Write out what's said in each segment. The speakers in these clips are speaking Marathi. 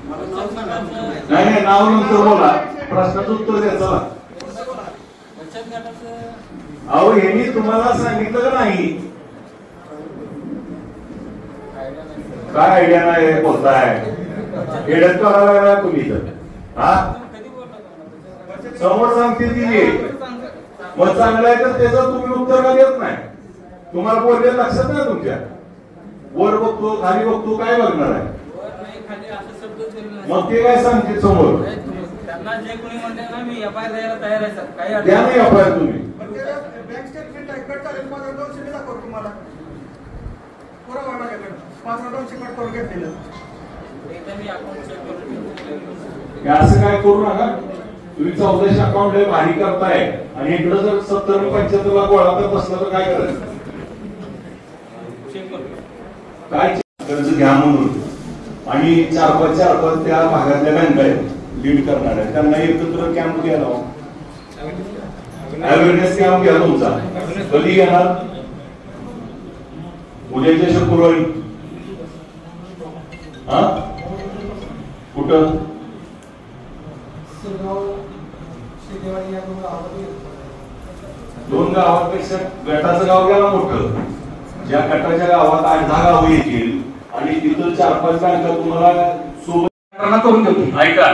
नाही नाव नंतर बोला, प्रश्नाचं उत्तर द्या. चला. अहो यांनी तुम्हाला सांगितलं का नाही? काय आयडिया नाही बोलताय? एडत करायला लागला तुम्ही तर. हा समोर सांगते ती मग चांगलं आहे तर त्याचं तुम्ही उत्तर का देत नाही? तुम्हाला बोलले लक्षात नाही तुमच्या? वर बघतो खाली बघतो काय बघणार आहे? मग ते काय सांगते समोर? त्यांना जे कोणी म्हणते ना मी एफआयआर द्यायला तयार आहे सर. काही द्या नाही एफआयआर तुम्ही. बँक स्टेटमेंट आहे कट झाले माझा 200 दाखवतो तुम्हाला. पुरावा माझ्याकडे 5,200 कट करून घेतलेलं. मी अकाउंट चेक करून असं काय करू नका. तुम्ही 1400 अकाउंट लय भारी करताय आणि इकडे जर 70-75 लाख गोळा करत असला तर काय करायचं? चेक करू काय कर्ज घ्या म्हणून आणि 4-5 त्या भागातल्या बँका लीड करणार आहे त्यांना एकत्र कॅम्प घ्यायला, अवेअरनेस कॅम्प घ्या तुमचा. कधी घेणार? उद्याच्या शुक्रवारी. हा कुठं? दोन गावापेक्षा गटाचं गाव घ्यायला मोठं. ज्या गटाच्या गावात 8-10 गावं येतील आणि तिथं 4-5 बँका तुम्हाला सोबत करून देतो. ऐका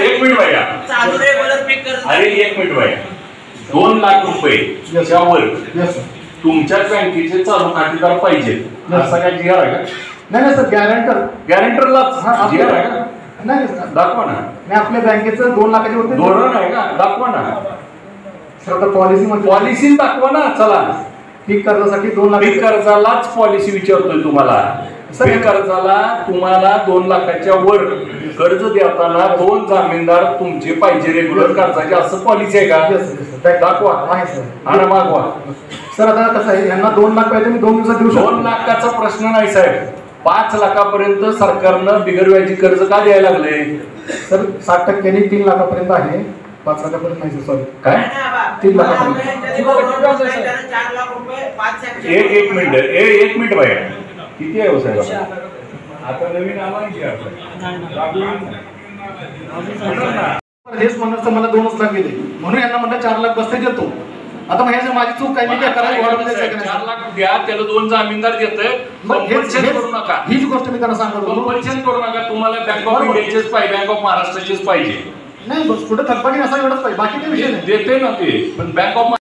एक मिनिट भैया. अरे 1 मिनिट भैया. 2 लाख रुपये त्याच्यावर तुमच्याच बँकेचे चालू खातेदार पाहिजे असा काय जी आर आहे का? नाही सर, गॅरंटरला जी आर आहे का? नाही दाखवा ना. नाही आपल्या बँकेचं 2 लाखाच्या वरती धोरण आहे का? दाखवा ना. सर पॉलिसी दाखवा ना. चला. पीक कर्जासाठी 2 लाख. पीक कर्जालाच पॉलिसी विचारतोय तुम्हाला. पीक कर्जाला तुम्हाला 2 लाखाच्या वर कर्ज देताना 2 जामीनदार तुमचे पाहिजे रेग्युलर कर्जाचे असं पॉलिसी आहे का? दाखवा. आहे सर. आणि मागवा. सर आता कसं आहे, यांना 2 लाख पाहिजे, मी 2 दिवसात देऊ शकतो. 2 लाखाचा प्रश्न नाही साहेब. 5 लाखापर्यंत सरकारनं बिगर व्याजी कर्ज का द्यायला लागले? सर 60% 3 लाखापर्यंत आहे. 5 लाखापर्यंत नाही सॉरी. काय 3 लाखापर्यंत. एक मिनिट बाया. किती आहे हो साहेब? आता नवीन हेच म्हणत मला 2 लाख दिले म्हणून यांना म्हणलं 4 लाख बसते देतो. आता माझी चूक काय? मी काय करायला 4 लाख द्या, त्याला 2 जामीनदार देतोय. करू नका. हीच गोष्ट मी त्यांना सांगत होतो. कंपल्शन करू नका. तुम्हाला बँक ऑफ इंडियाचेच पाहिजे, बँक ऑफ महाराष्ट्राचेच पाहिजे. नाही बस कुठे थकबाकी असा एवढंच पाहिजे, बाकी काही विषय नाही. देते ना ते, पण बँक ऑफ